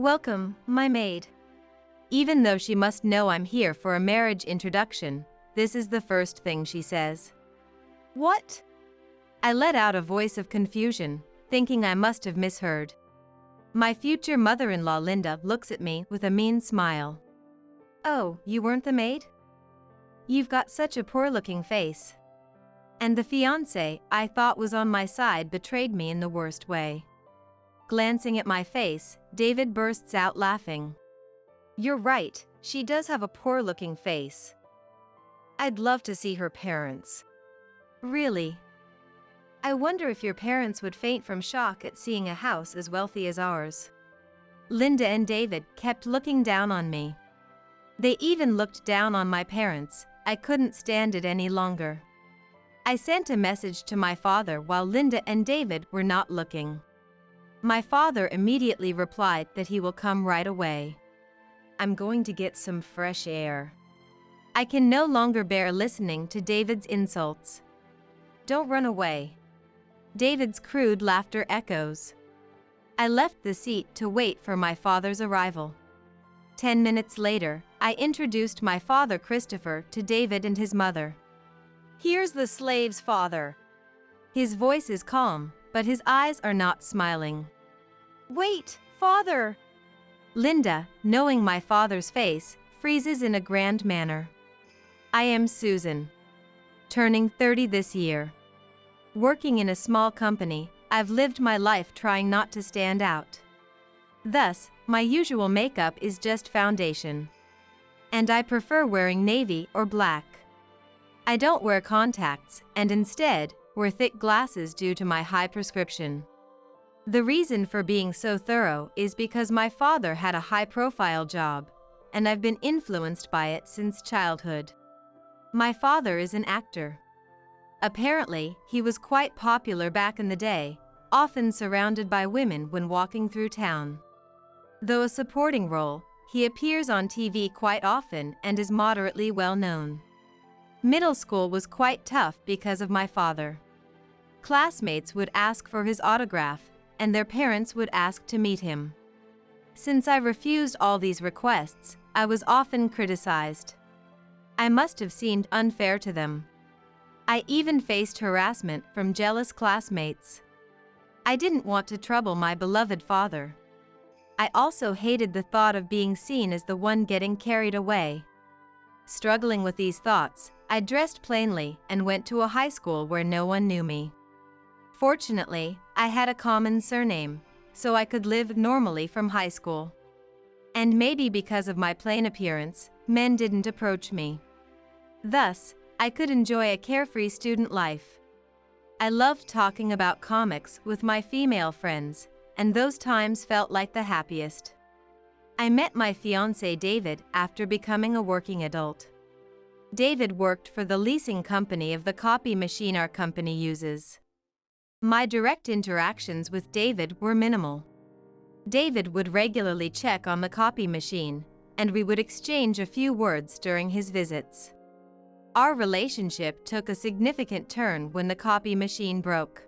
Welcome, my maid. Even though she must know I'm here for a marriage introduction, this is the first thing she says. What? I let out a voice of confusion, thinking I must have misheard. My future mother-in-law Linda looks at me with a mean smile. Oh, you weren't the maid? You've got such a poor-looking face. And the fiancé I thought was on my side betrayed me in the worst way. Glancing at my face, David bursts out laughing. You're right, she does have a poor-looking face. I'd love to see her parents. Really? I wonder if your parents would faint from shock at seeing a house as wealthy as ours. Linda and David kept looking down on me. They even looked down on my parents. I couldn't stand it any longer. I sent a message to my father while Linda and David were not looking. My father immediately replied that he will come right away. I'm going to get some fresh air. I can no longer bear listening to David's insults. Don't run away. David's crude laughter echoes. I left the seat to wait for my father's arrival. 10 minutes later, I introduced my father Christopher to David and his mother. Here's the slave's father. His voice is calm, but his eyes are not smiling. Wait, father! Linda, knowing my father's face, freezes in a grand manner. I am Susan. Turning 30 this year. Working in a small company, I've lived my life trying not to stand out. Thus, my usual makeup is just foundation. And I prefer wearing navy or black. I don't wear contacts, and instead, wear thick glasses due to my high prescription. The reason for being so thorough is because my father had a high-profile job, and I've been influenced by it since childhood. My father is an actor. Apparently, he was quite popular back in the day, often surrounded by women when walking through town. Though a supporting role, he appears on TV quite often and is moderately well known. Middle school was quite tough because of my father. Classmates would ask for his autograph, and their parents would ask to meet him. Since I refused all these requests, I was often criticized. I must have seemed unfair to them. I even faced harassment from jealous classmates. I didn't want to trouble my beloved father. I also hated the thought of being seen as the one getting carried away. Struggling with these thoughts, I dressed plainly and went to a high school where no one knew me. Fortunately, I had a common surname, so I could live normally from high school. And maybe because of my plain appearance, men didn't approach me. Thus, I could enjoy a carefree student life. I loved talking about comics with my female friends, and those times felt like the happiest. I met my fiancé David after becoming a working adult. David worked for the leasing company of the copy machine our company uses. My direct interactions with David were minimal. David would regularly check on the copy machine, and we would exchange a few words during his visits. Our relationship took a significant turn when the copy machine broke.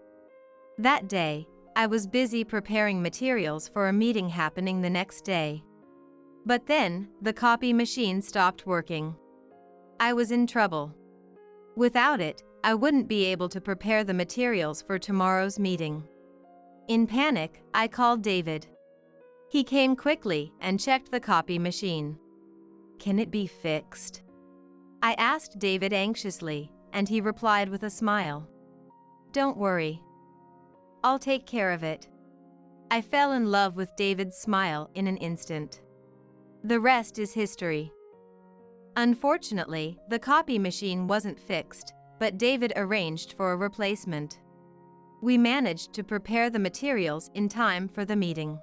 That day, I was busy preparing materials for a meeting happening the next day. But then, the copy machine stopped working. I was in trouble. Without it, I wouldn't be able to prepare the materials for tomorrow's meeting. In panic, I called David. He came quickly and checked the copy machine. Can it be fixed? I asked David anxiously, and he replied with a smile. Don't worry. I'll take care of it. I fell in love with David's smile in an instant. The rest is history. Unfortunately, the copy machine wasn't fixed, but David arranged for a replacement. We managed to prepare the materials in time for the meeting.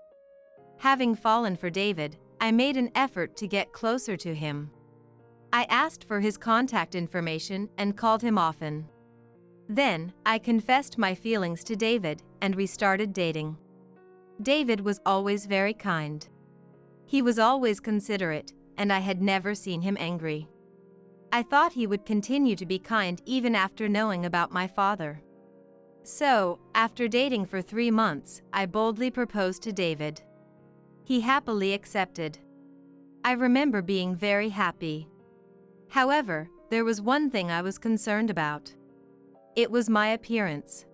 Having fallen for David, I made an effort to get closer to him. I asked for his contact information and called him often. Then, I confessed my feelings to David, and we started dating. David was always very kind. He was always considerate, and I had never seen him angry. I thought he would continue to be kind even after knowing about my father. So, after dating for 3 months, I boldly proposed to David. He happily accepted. I remember being very happy. However, there was one thing I was concerned about. It was my appearance.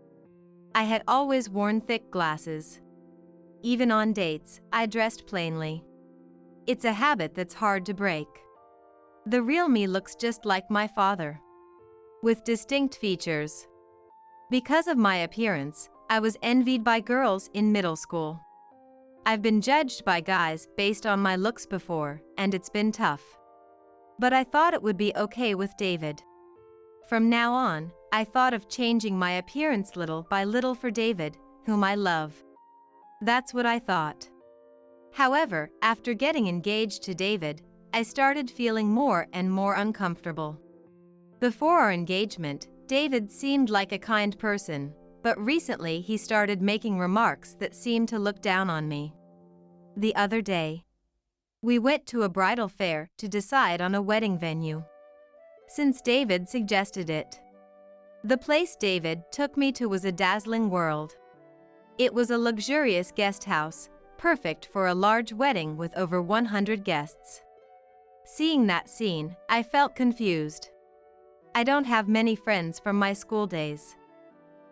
I had always worn thick glasses. Even on dates, I dressed plainly. It's a habit that's hard to break. The real me looks just like my father, with distinct features. Because of my appearance, I was envied by girls in middle school. I've been judged by guys based on my looks before, and it's been tough. But I thought it would be okay with David. From now on, I thought of changing my appearance little by little for David, whom I love. That's what I thought. However, after getting engaged to David, I started feeling more and more uncomfortable. Before our engagement, David seemed like a kind person, but recently he started making remarks that seemed to look down on me. The other day, we went to a bridal fair to decide on a wedding venue, since David suggested it. The place David took me to was a dazzling world. It was a luxurious guest house, perfect for a large wedding with over 100 guests. Seeing that scene, I felt confused. I don't have many friends from my school days.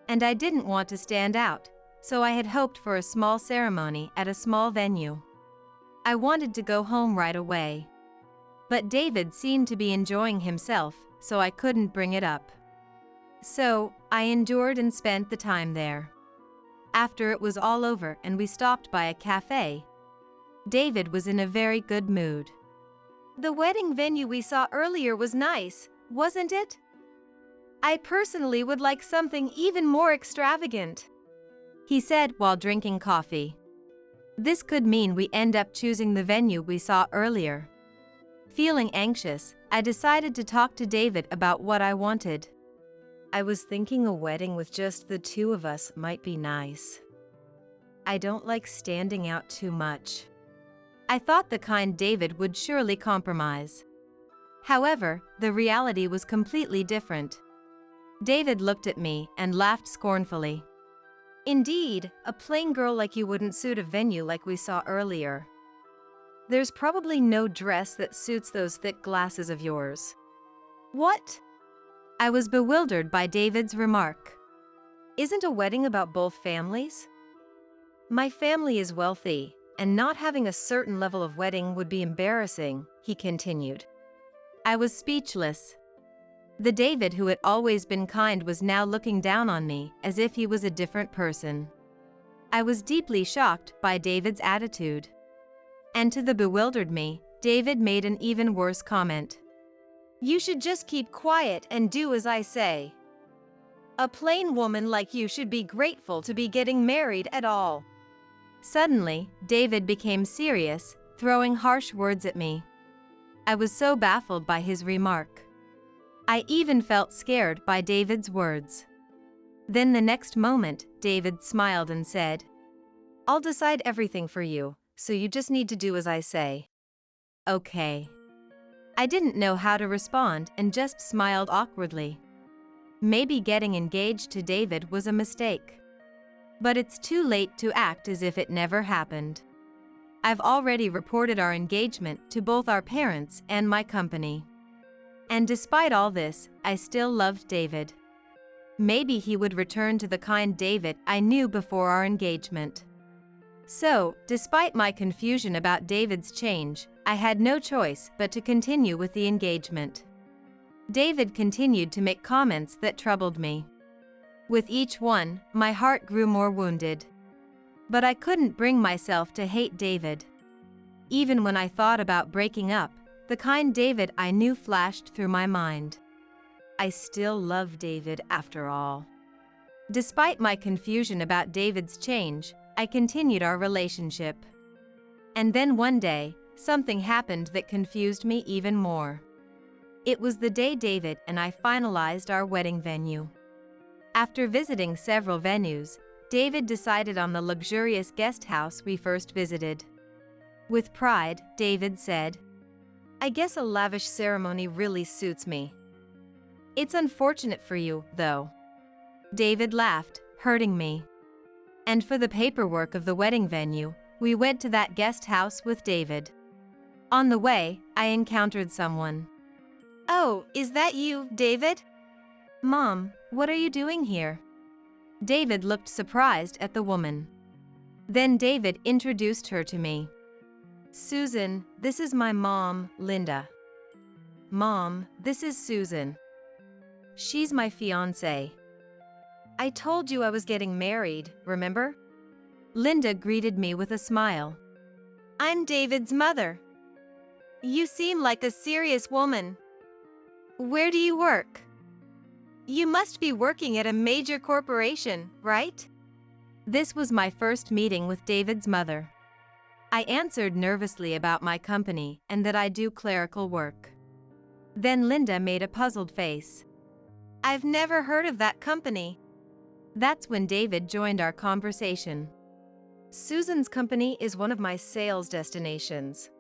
And I didn't want to stand out, so I had hoped for a small ceremony at a small venue. I wanted to go home right away. But David seemed to be enjoying himself, so I couldn't bring it up. So, I endured and spent the time there. After it was all over and we stopped by a cafe, David was in a very good mood. The wedding venue we saw earlier was nice, wasn't it? I personally would like something even more extravagant, he said while drinking coffee. This could mean we end up choosing the venue we saw earlier. Feeling anxious, I decided to talk to David about what I wanted. I was thinking a wedding with just the two of us might be nice. I don't like standing out too much. I thought the kind David would surely compromise. However, the reality was completely different. David looked at me and laughed scornfully. Indeed, a plain girl like you wouldn't suit a venue like we saw earlier. There's probably no dress that suits those thick glasses of yours. What? I was bewildered by David's remark. Isn't a wedding about both families? My family is wealthy, and not having a certain level of wedding would be embarrassing, he continued. I was speechless. The David who had always been kind was now looking down on me as if he was a different person. I was deeply shocked by David's attitude. And to the bewildered me, David made an even worse comment. You should just keep quiet and do as I say. A plain woman like you should be grateful to be getting married at all. Suddenly, David became serious, throwing harsh words at me. I was so baffled by his remark. I even felt scared by David's words. Then the next moment, David smiled and said, I'll decide everything for you, so you just need to do as I say. Okay. I didn't know how to respond and just smiled awkwardly. Maybe getting engaged to David was a mistake. But it's too late to act as if it never happened. I've already reported our engagement to both our parents and my company. And despite all this, I still loved David. Maybe he would return to the kind David I knew before our engagement. So, despite my confusion about David's change, I had no choice but to continue with the engagement. David continued to make comments that troubled me. With each one, my heart grew more wounded. But I couldn't bring myself to hate David. Even when I thought about breaking up, the kind David I knew flashed through my mind. I still love David after all. Despite my confusion about David's change, I continued our relationship. And then one day, something happened that confused me even more. It was the day David and I finalized our wedding venue. After visiting several venues, David decided on the luxurious guest house we first visited. With pride, David said, I guess a lavish ceremony really suits me. It's unfortunate for you, though. David laughed, hurting me. And for the paperwork of the wedding venue, We went to that guest house with David. On the way, I encountered someone. "Oh, is that you, David?" "Mom, what are you doing here?" David looked surprised at the woman. Then David introduced her to me. "Susan, this is my mom, Linda." "Mom, this is Susan. She's my fiancé. I told you I was getting married, remember?" Linda greeted me with a smile. "I'm David's mother. You seem like a serious woman. Where do you work? You must be working at a major corporation, right?" This was my first meeting with David's mother. I answered nervously about my company and that I do clerical work. Then Linda made a puzzled face. "I've never heard of that company." That's when David joined our conversation. "Susan's company is one of my sales destinations.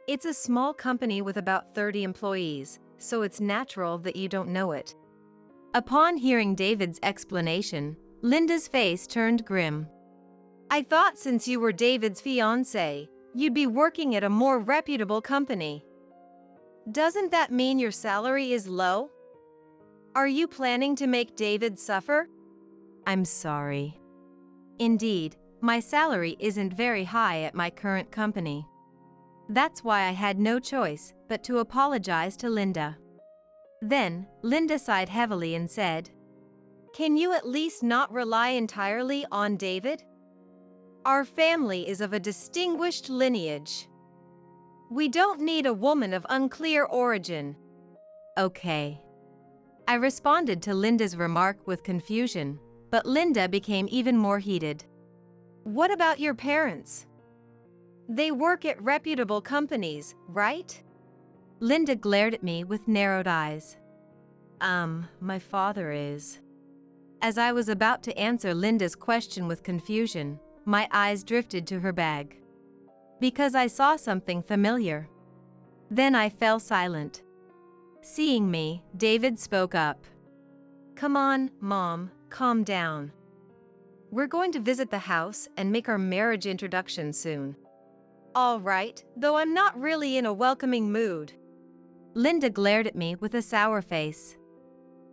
It's a small company with about 30 employees, so it's natural that you don't know it." Upon hearing David's explanation, Linda's face turned grim. "I thought since you were David's fiancé, you'd be working at a more reputable company. Doesn't that mean your salary is low? Are you planning to make David suffer?" "I'm sorry. Indeed, my salary isn't very high at my current company. That's why I had no choice but to apologize to Linda." Then, Linda sighed heavily and said, "Can you at least not rely entirely on David? Our family is of a distinguished lineage. We don't need a woman of unclear origin." "Okay." I responded to Linda's remark with confusion, but Linda became even more heated. "What about your parents? They work at reputable companies, right?" Linda glared at me with narrowed eyes. My father is." As I was about to answer Linda's question with confusion, my eyes drifted to her bag. Because I saw something familiar. Then I fell silent. Seeing me, David spoke up. "Come on, Mom, calm down. We're going to visit the house and make our marriage introduction soon." "All right, though I'm not really in a welcoming mood." Linda glared at me with a sour face.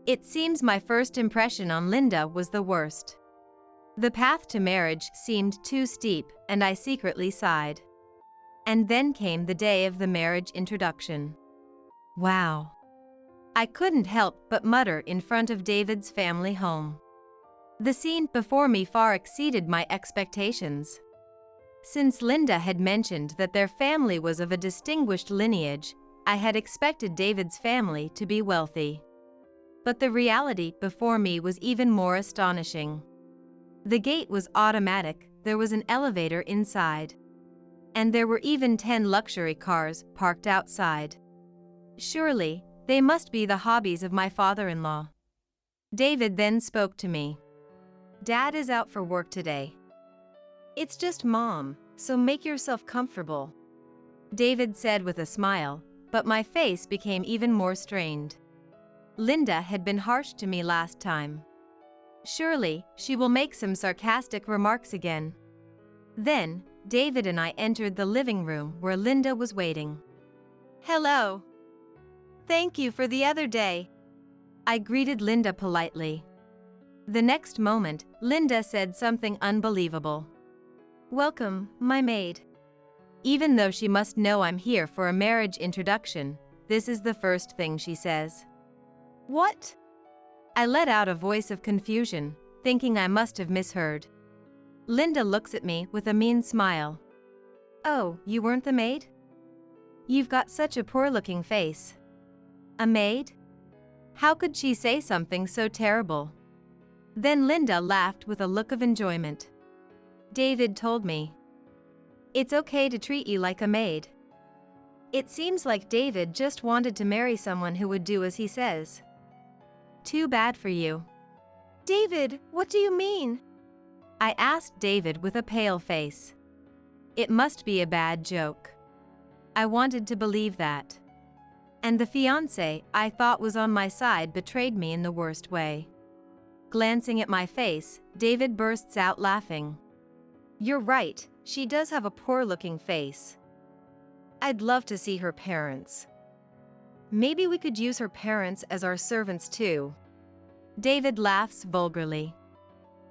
It seems my first impression on Linda was the worst. The path to marriage seemed too steep, and I secretly sighed. And then came the day of the marriage introduction. Wow. I couldn't help but mutter in front of David's family home. The scene before me far exceeded my expectations. Since Linda had mentioned that their family was of a distinguished lineage, I had expected David's family to be wealthy. But the reality before me was even more astonishing. The gate was automatic, there was an elevator inside. And there were even 10 luxury cars parked outside. Surely, they must be the hobbies of my father-in-law. David then spoke to me. "Dad is out for work today. It's just Mom, so make yourself comfortable," David said with a smile, but my face became even more strained. Linda had been harsh to me last time. Surely, she will make some sarcastic remarks again. Then, David and I entered the living room where Linda was waiting. "Hello. Thank you for the other day," I greeted Linda politely. The next moment, Linda said something unbelievable. "Welcome, my maid." Even though she must know I'm here for a marriage introduction, this is the first thing she says. "What?" I let out a voice of confusion, thinking I must have misheard. Linda looks at me with a mean smile. "Oh, you weren't the maid? You've got such a poor-looking face." A maid? How could she say something so terrible? Then Linda laughed with a look of enjoyment. "David told me it's okay to treat you like a maid. It seems like David just wanted to marry someone who would do as he says. Too bad for you." "David, what do you mean?" I asked David with a pale face. It must be a bad joke. I wanted to believe that. And the fiancé I thought was on my side betrayed me in the worst way. Glancing at my face, David bursts out laughing. "You're right, she does have a poor-looking face. I'd love to see her parents. Maybe we could use her parents as our servants too. David laughs vulgarly.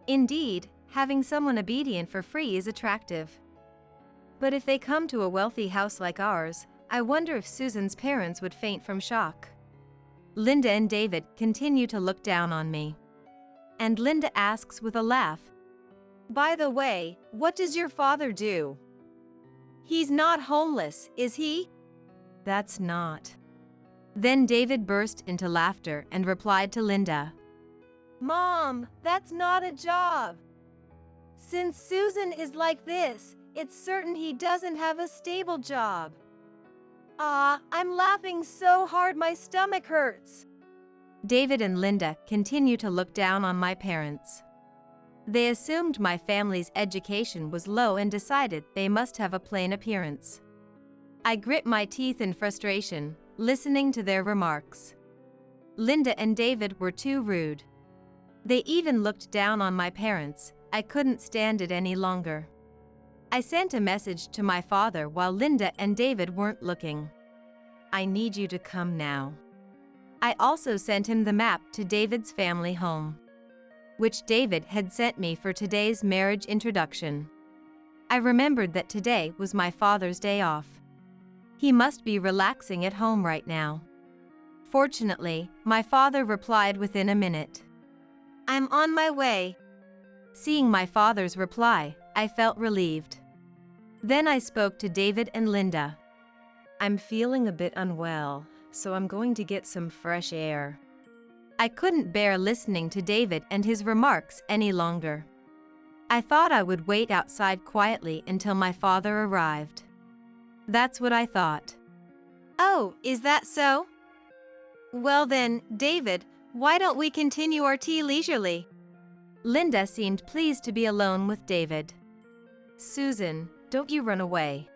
Indeed, having someone obedient for free is attractive. But if they come to a wealthy house like ours, I wonder if Susan's parents would faint from shock. Linda and David continue to look down on me. And Linda asks with a laugh, "By the way, what does your father do? He's not homeless, is he?" "That's not." Then David burst into laughter and replied to Linda, "Mom, that's not a job. Since Susan is like this, it's certain he doesn't have a stable job. I'm laughing so hard my stomach hurts." David and Linda continue to look down on my parents. They assumed my family's education was low and decided they must have a plain appearance. I grit my teeth in frustration, listening to their remarks. Linda and David were too rude. They even looked down on my parents. I couldn't stand it any longer. I sent a message to my father while Linda and David weren't looking. "I need you to come now." I also sent him the map to David's family home, which David had sent me for today's marriage introduction. I remembered that today was my father's day off. He must be relaxing at home right now. Fortunately, my father replied within a minute. "I'm on my way." Seeing my father's reply, I felt relieved. Then I spoke to David and Linda. "I'm feeling a bit unwell, so I'm going to get some fresh air." I couldn't bear listening to David and his remarks any longer. I thought I would wait outside quietly until my father arrived. That's what I thought. "Oh, is that so? Well then, David, why don't we continue our tea leisurely?" Linda seemed pleased to be alone with David. "Susan, don't you run away."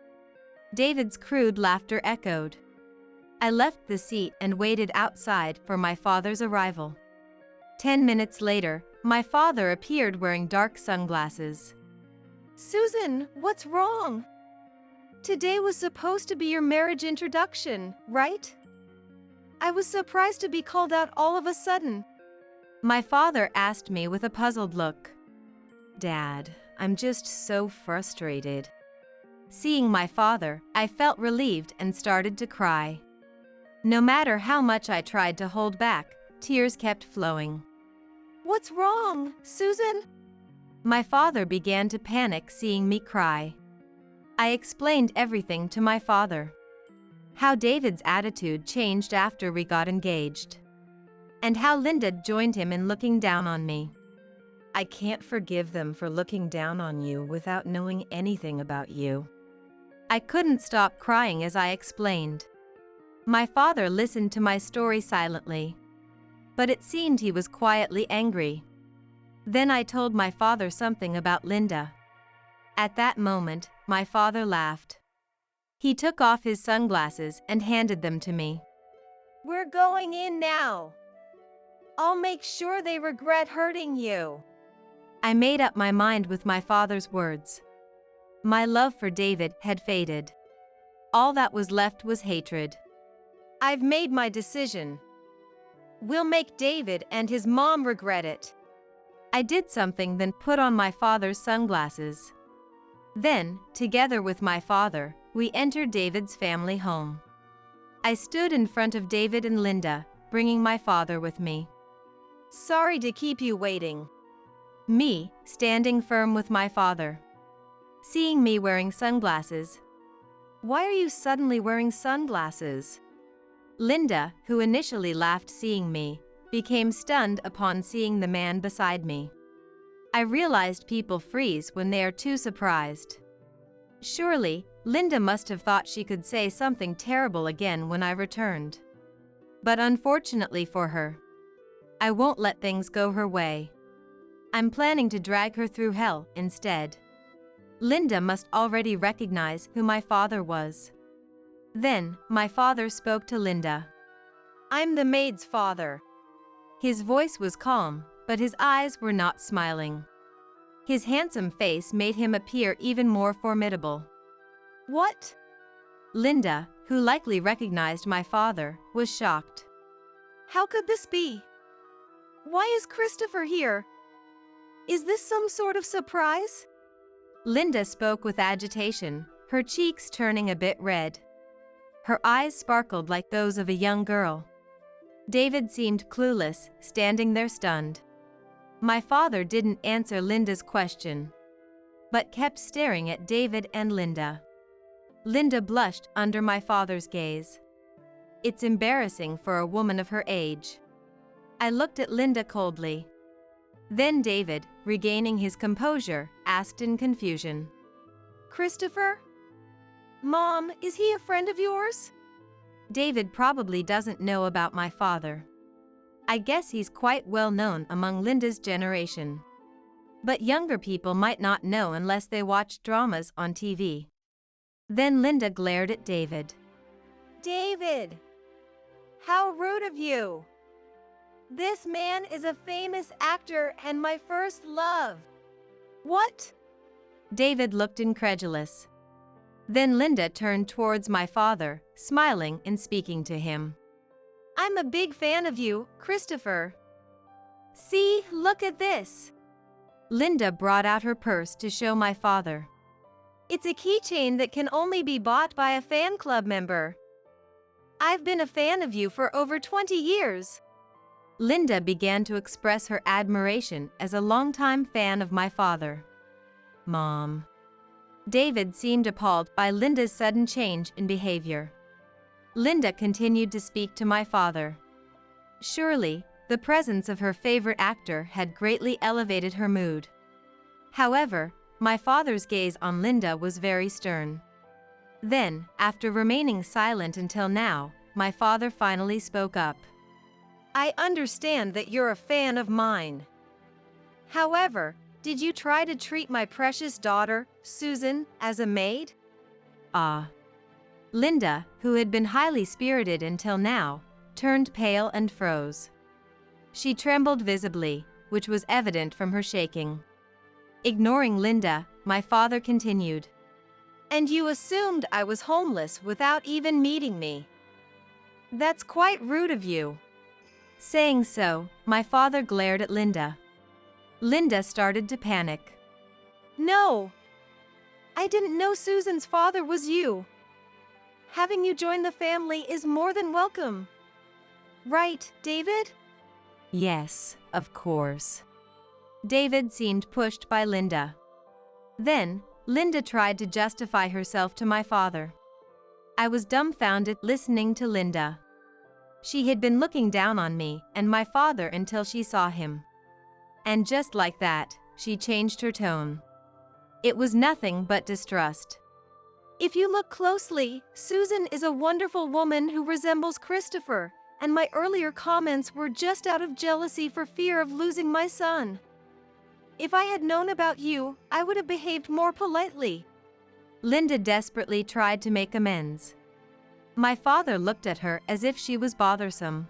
David's crude laughter echoed. I left the seat and waited outside for my father's arrival. 10 minutes later, my father appeared wearing dark sunglasses. "Susan, what's wrong? Today was supposed to be your marriage introduction, right? I was surprised to be called out all of a sudden." My father asked me with a puzzled look. "Dad, I'm just so frustrated." Seeing my father, I felt relieved and started to cry. No matter how much I tried to hold back, tears kept flowing. "What's wrong, Susan?" My father began to panic seeing me cry. I explained everything to my father. How David's attitude changed after we got engaged. And how Linda joined him in looking down on me. "I can't forgive them for looking down on you without knowing anything about you." I couldn't stop crying as I explained. My father listened to my story silently. But it seemed he was quietly angry. Then I told my father something about Linda. At that moment, my father laughed. He took off his sunglasses and handed them to me. "We're going in now. I'll make sure they regret hurting you." I made up my mind with my father's words. My love for David had faded. All that was left was hatred. "I've made my decision. We'll make David and his mom regret it." I did something, then put on my father's sunglasses. Then, together with my father, we entered David's family home. I stood in front of David and Linda, bringing my father with me. "Sorry to keep you waiting." Me, standing firm with my father. Seeing me wearing sunglasses. "Why are you suddenly wearing sunglasses?" Linda, who initially laughed seeing me, became stunned upon seeing the man beside me. I realized people freeze when they are too surprised. Surely, Linda must have thought she could say something terrible again when I returned. But unfortunately for her, I won't let things go her way. I'm planning to drag her through hell instead. Linda must already recognize who my father was. Then, my father spoke to Linda. "I'm the maid's father." His voice was calm, but his eyes were not smiling. His handsome face made him appear even more formidable. What? Linda, who likely recognized my father, was shocked. How could this be? Why is Christopher here? Is this some sort of surprise? Linda spoke with agitation, her cheeks turning a bit red. Her eyes sparkled like those of a young girl. David seemed clueless, standing there stunned. My father didn't answer Linda's question, but kept staring at David and Linda. Linda blushed under my father's gaze. It's embarrassing for a woman of her age. I looked at Linda coldly. Then David, regaining his composure, asked in confusion. Christopher? Mom, is he a friend of yours? David probably doesn't know about my father. I guess he's quite well known among Linda's generation. But younger people might not know unless they watch dramas on TV. Then Linda glared at David. David! How rude of you! This man is a famous actor and my first love. What? David looked incredulous. Then Linda turned towards my father, smiling and speaking to him. I'm a big fan of you, Christopher. See, look at this. Linda brought out her purse to show my father. It's a keychain that can only be bought by a fan club member. I've been a fan of you for over 20 years. Linda began to express her admiration as a longtime fan of my father. Mom. David seemed appalled by Linda's sudden change in behavior. Linda continued to speak to my father. Surely, the presence of her favorite actor had greatly elevated her mood. However, my father's gaze on Linda was very stern. Then, after remaining silent until now, my father finally spoke up. I understand that you're a fan of mine. However, did you try to treat my precious daughter, Susan, as a maid? Linda, who had been highly spirited until now, turned pale and froze. She trembled visibly, which was evident from her shaking. Ignoring Linda, my father continued. And you assumed I was homeless without even meeting me. That's quite rude of you. Saying so, my father glared at Linda. Linda started to panic. No! I didn't know Susan's father was you. Having you join the family is more than welcome. Right, David? Yes, of course. David seemed pushed by Linda. Then, Linda tried to justify herself to my father. I was dumbfounded listening to Linda. She had been looking down on me and my father until she saw him. And just like that, she changed her tone. It was nothing but distrust. If you look closely, Susan is a wonderful woman who resembles Christopher, and my earlier comments were just out of jealousy for fear of losing my son. If I had known about you, I would have behaved more politely. Linda desperately tried to make amends. My father looked at her as if she was bothersome.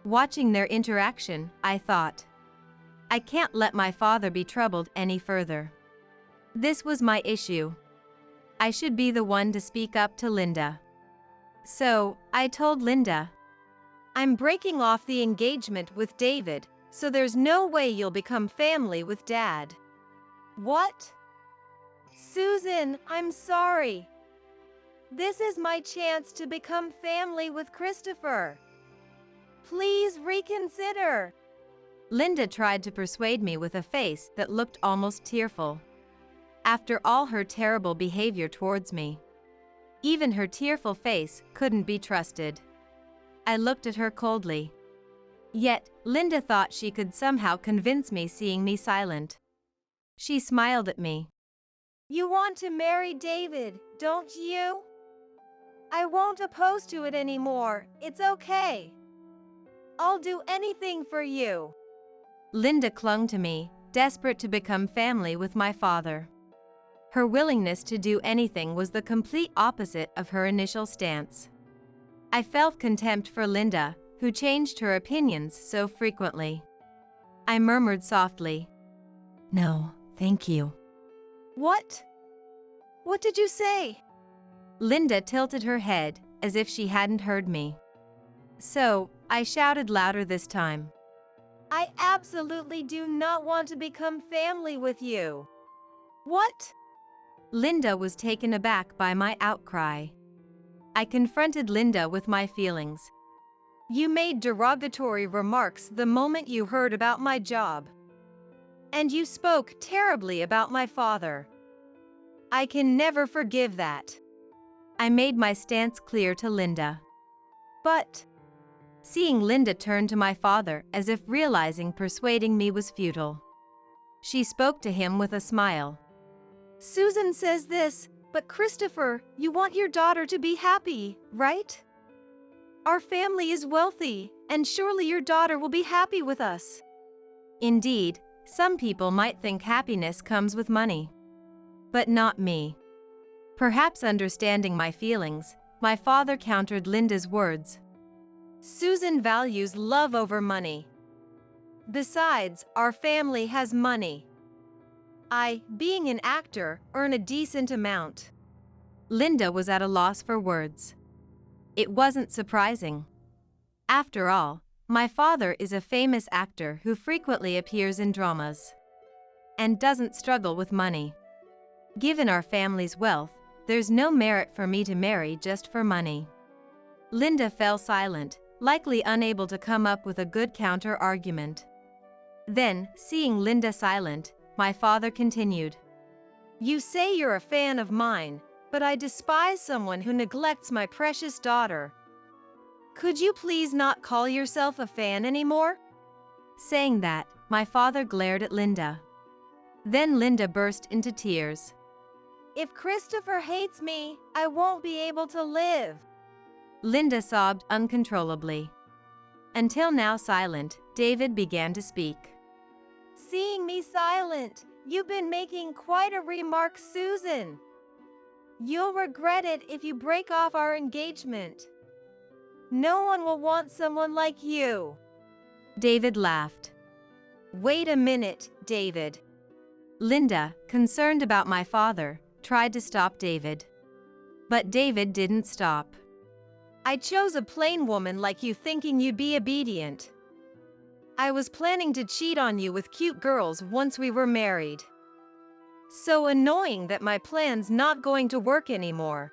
Watching their interaction, I thought, I can't let my father be troubled any further. This was my issue. I should be the one to speak up to Linda. So, I told Linda, I'm breaking off the engagement with David, so there's no way you'll become family with Dad. What? Susan, I'm sorry. This is my chance to become family with Christopher. Please reconsider. Linda tried to persuade me with a face that looked almost tearful. After all her terrible behavior towards me, even her tearful face couldn't be trusted. I looked at her coldly. Yet, Linda thought she could somehow convince me seeing me silent. She smiled at me. You want to marry David, don't you? I won't oppose to it anymore, it's okay. I'll do anything for you. Linda clung to me, desperate to become family with my father. Her willingness to do anything was the complete opposite of her initial stance. I felt contempt for Linda, who changed her opinions so frequently. I murmured softly, No, Thank you. What? What did you say? Linda tilted her head, as if she hadn't heard me. So, I shouted louder this time. I absolutely do not want to become family with you. What? Linda was taken aback by my outcry. I confronted Linda with my feelings. You made derogatory remarks the moment you heard about my job. And you spoke terribly about my father. I can never forgive that. I made my stance clear to Linda. But, seeing Linda turn to my father as if realizing persuading me was futile, she spoke to him with a smile. Susan says this, but Christopher, you want your daughter to be happy, right? Our family is wealthy, and surely your daughter will be happy with us. Indeed, some people might think happiness comes with money. But not me. Perhaps understanding my feelings, my father countered Linda's words. Susan values love over money. Besides, our family has money. I, being an actor, earn a decent amount. Linda was at a loss for words. It wasn't surprising. After all, my father is a famous actor who frequently appears in dramas and doesn't struggle with money. Given our family's wealth, there's no merit for me to marry just for money. Linda fell silent, likely unable to come up with a good counter-argument. Then, seeing Linda silent, my father continued. You say you're a fan of mine, but I despise someone who neglects my precious daughter. Could you please not call yourself a fan anymore? Saying that, my father glared at Linda. Then Linda burst into tears. If Christopher hates me, I won't be able to live. Linda sobbed uncontrollably. Until now silent, David began to speak. Seeing me silent, you've been making quite a remark, Susan. You'll regret it if you break off our engagement. No one will want someone like you. David laughed. Wait a minute, David. Linda, concerned about my father, tried to stop David. But David didn't stop. I chose a plain woman like you thinking you'd be obedient. I was planning to cheat on you with cute girls once we were married. So annoying that my plan's not going to work anymore.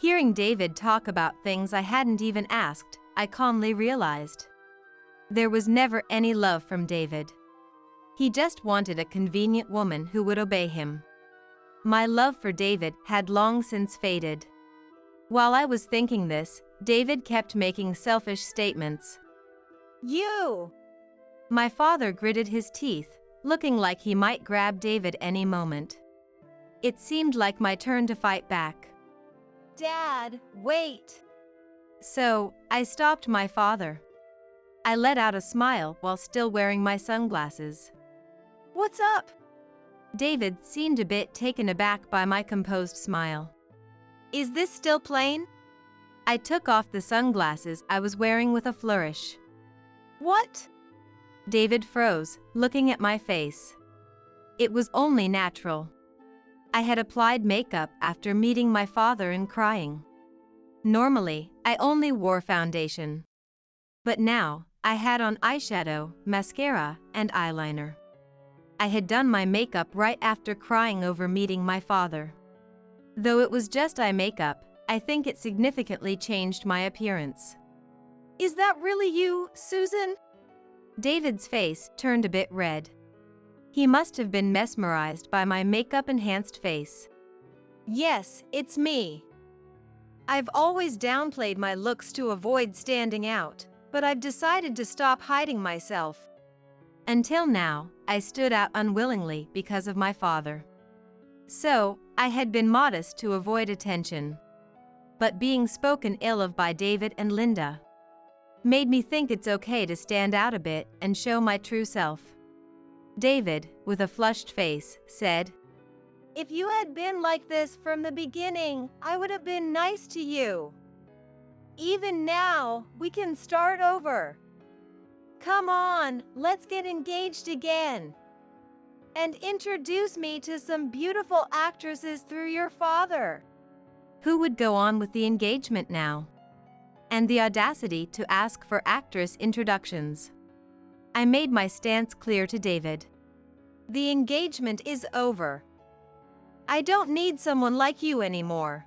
Hearing David talk about things I hadn't even asked, I calmly realized. There was never any love from David. He just wanted a convenient woman who would obey him. My love for David had long since faded. While I was thinking this, David kept making selfish statements. You! My father gritted his teeth, looking like he might grab David any moment. It seemed like my turn to fight back. Dad, wait! So, I stopped my father. I let out a smile while still wearing my sunglasses. What's up? David seemed a bit taken aback by my composed smile. Is this still plain? I took off the sunglasses I was wearing with a flourish. What? David froze, looking at my face. It was only natural. I had applied makeup after meeting my father and crying. Normally, I only wore foundation. But now, I had on eyeshadow, mascara, and eyeliner. I had done my makeup right after crying over meeting my father. Though it was just eye makeup, I think it significantly changed my appearance. Is that really you, Susan? David's face turned a bit red. He must have been mesmerized by my makeup-enhanced face. Yes, it's me. I've always downplayed my looks to avoid standing out, but I've decided to stop hiding myself. Until now, I stood out unwillingly because of my father. So, I had been modest to avoid attention. But being spoken ill of by David and Linda made me think it's okay to stand out a bit and show my true self. David, with a flushed face, said, If you had been like this from the beginning, I would have been nice to you. Even now, we can start over. Come on, let's get engaged again. and introduce me to some beautiful actresses through your father. Who would go on with the engagement now? And the audacity to ask for actress introductions. I made my stance clear to David. The engagement is over. I don't need someone like you anymore.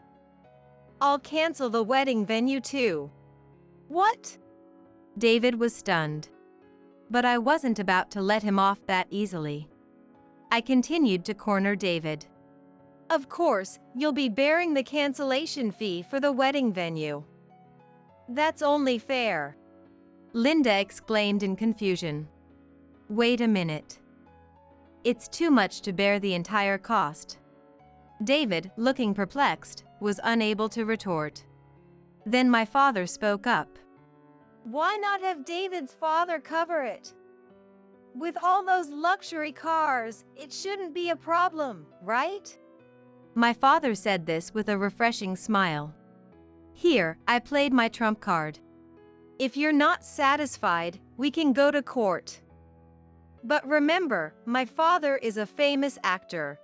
I'll cancel the wedding venue too. What? David was stunned. But I wasn't about to let him off that easily. I continued to corner David. Of course, you'll be bearing the cancellation fee for the wedding venue. That's only fair. Linda exclaimed in confusion. Wait a minute. It's too much to bear the entire cost. David, looking perplexed, was unable to retort. Then my father spoke up. Why not have David's father cover it? With all those luxury cars, it shouldn't be a problem, right? My father said this with a refreshing smile. Here, I played my trump card. If you're not satisfied, we can go to court. But remember, my father is a famous actor.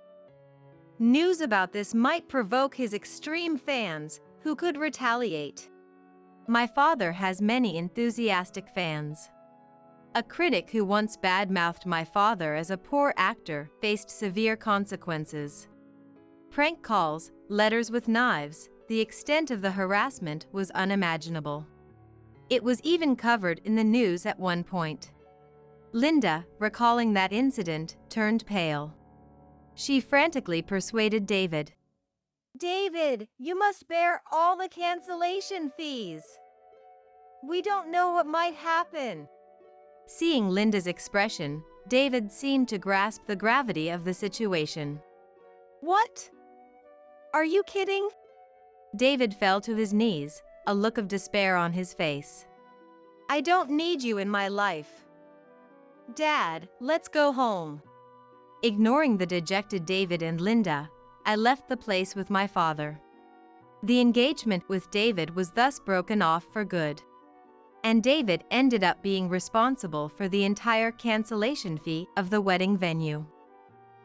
News about this might provoke his extreme fans, who could retaliate. My father has many enthusiastic fans. A critic who once badmouthed my father as a poor actor faced severe consequences. Prank calls, letters with knives, the extent of the harassment was unimaginable. It was even covered in the news at one point. Linda, recalling that incident, turned pale. She frantically persuaded David. David, you must bear all the cancellation fees. We don't know what might happen. Seeing Linda's expression, David seemed to grasp the gravity of the situation. What? Are you kidding? David fell to his knees, a look of despair on his face. I don't need you in my life. Dad, let's go home. Ignoring the dejected David and Linda, I left the place with my father. The engagement with David was thus broken off for good. And David ended up being responsible for the entire cancellation fee of the wedding venue.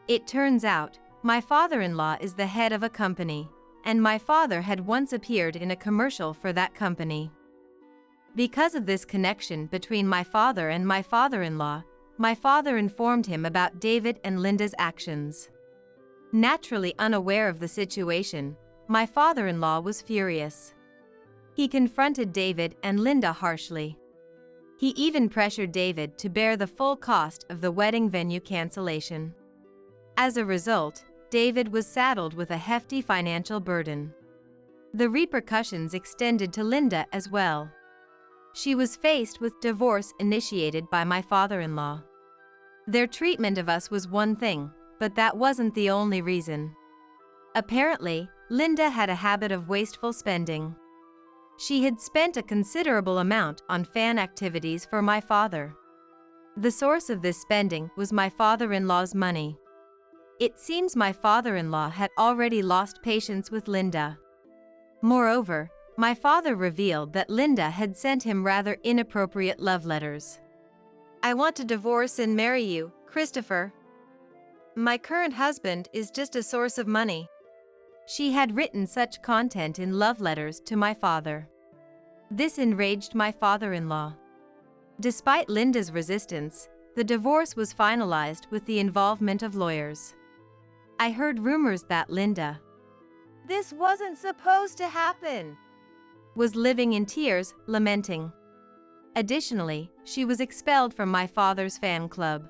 It turns out, my father-in-law is the head of a company, and my father had once appeared in a commercial for that company. Because of this connection between my father and my father-in-law, my father informed him about David and Linda's actions. Naturally unaware of the situation, my father-in-law was furious. He confronted David and Linda harshly. He even pressured David to bear the full cost of the wedding venue cancellation. As a result, David was saddled with a hefty financial burden. The repercussions extended to Linda as well. She was faced with divorce initiated by my father-in-law. Their treatment of us was one thing, but that wasn't the only reason. Apparently, Linda had a habit of wasteful spending. She had spent a considerable amount on fan activities for my father. The source of this spending was my father-in-law's money. It seems my father-in-law had already lost patience with Linda. Moreover, my father revealed that Linda had sent him rather inappropriate love letters. I want to divorce and marry you, Christopher. My current husband is just a source of money. She had written such content in love letters to my father. This enraged my father-in-law. Despite Linda's resistance, the divorce was finalized with the involvement of lawyers. I heard rumors that Linda, "This wasn't supposed to happen," was living in tears, lamenting. Additionally, she was expelled from my father's fan club.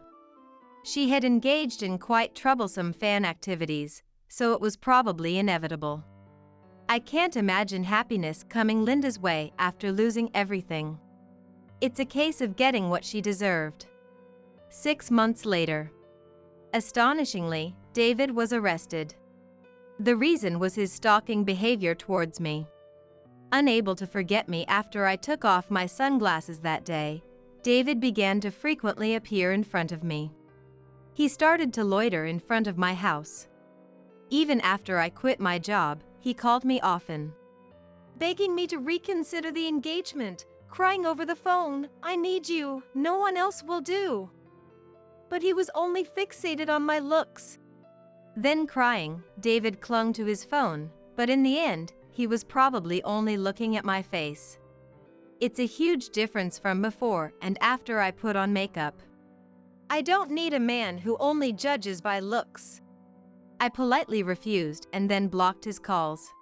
She had engaged in quite troublesome fan activities, so it was probably inevitable. I can't imagine happiness coming Linda's way after losing everything. It's a case of getting what she deserved. 6 months later. Astonishingly, David was arrested. The reason was his stalking behavior towards me. Unable to forget me after I took off my sunglasses that day, David began to frequently appear in front of me. He started to loiter in front of my house. Even after I quit my job, he called me often, begging me to reconsider the engagement, crying over the phone, "I need you, no one else will do." but he was only fixated on my looks. Then crying, David clung to his phone, but in the end, he was probably only looking at my face. It's a huge difference from before and after I put on makeup. I don't need a man who only judges by looks. I politely refused and then blocked his calls.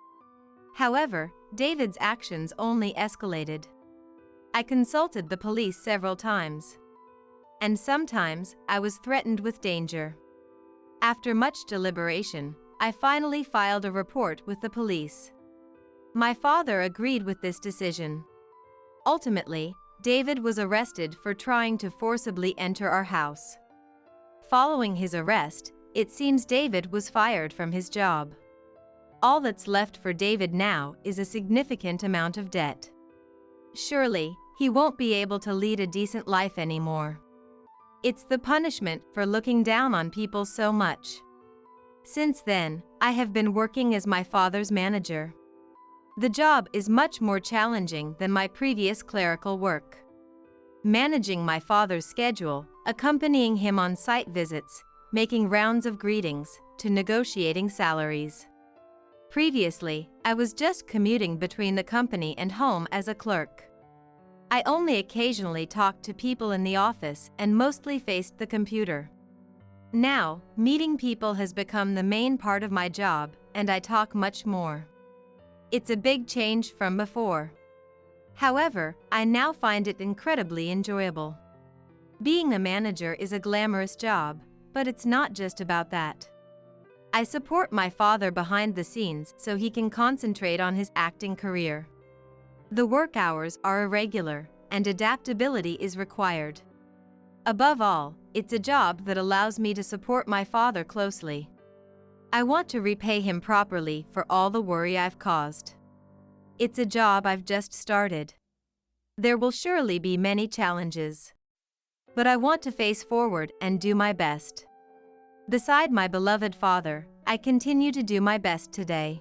However, David's actions only escalated. I consulted the police several times. And sometimes, I was threatened with danger. After much deliberation, I finally filed a report with the police. My father agreed with this decision. Ultimately, David was arrested for trying to forcibly enter our house. Following his arrest, it seems David was fired from his job. All that's left for David now is a significant amount of debt. Surely, he won't be able to lead a decent life anymore. It's the punishment for looking down on people so much. Since then, I have been working as my father's manager. The job is much more challenging than my previous clerical work. Managing my father's schedule, accompanying him on site visits, making rounds of greetings, to negotiating salaries. Previously, I was just commuting between the company and home as a clerk. I only occasionally talked to people in the office and mostly faced the computer. Now, meeting people has become the main part of my job, and I talk much more. It's a big change from before. However, I now find it incredibly enjoyable. Being a manager is a glamorous job, but it's not just about that. I support my father behind the scenes so he can concentrate on his acting career. The work hours are irregular, and adaptability is required. Above all, it's a job that allows me to support my father closely. I want to repay him properly for all the worry I've caused. It's a job I've just started. There will surely be many challenges. But I want to face forward and do my best. Beside my beloved father, I continue to do my best today.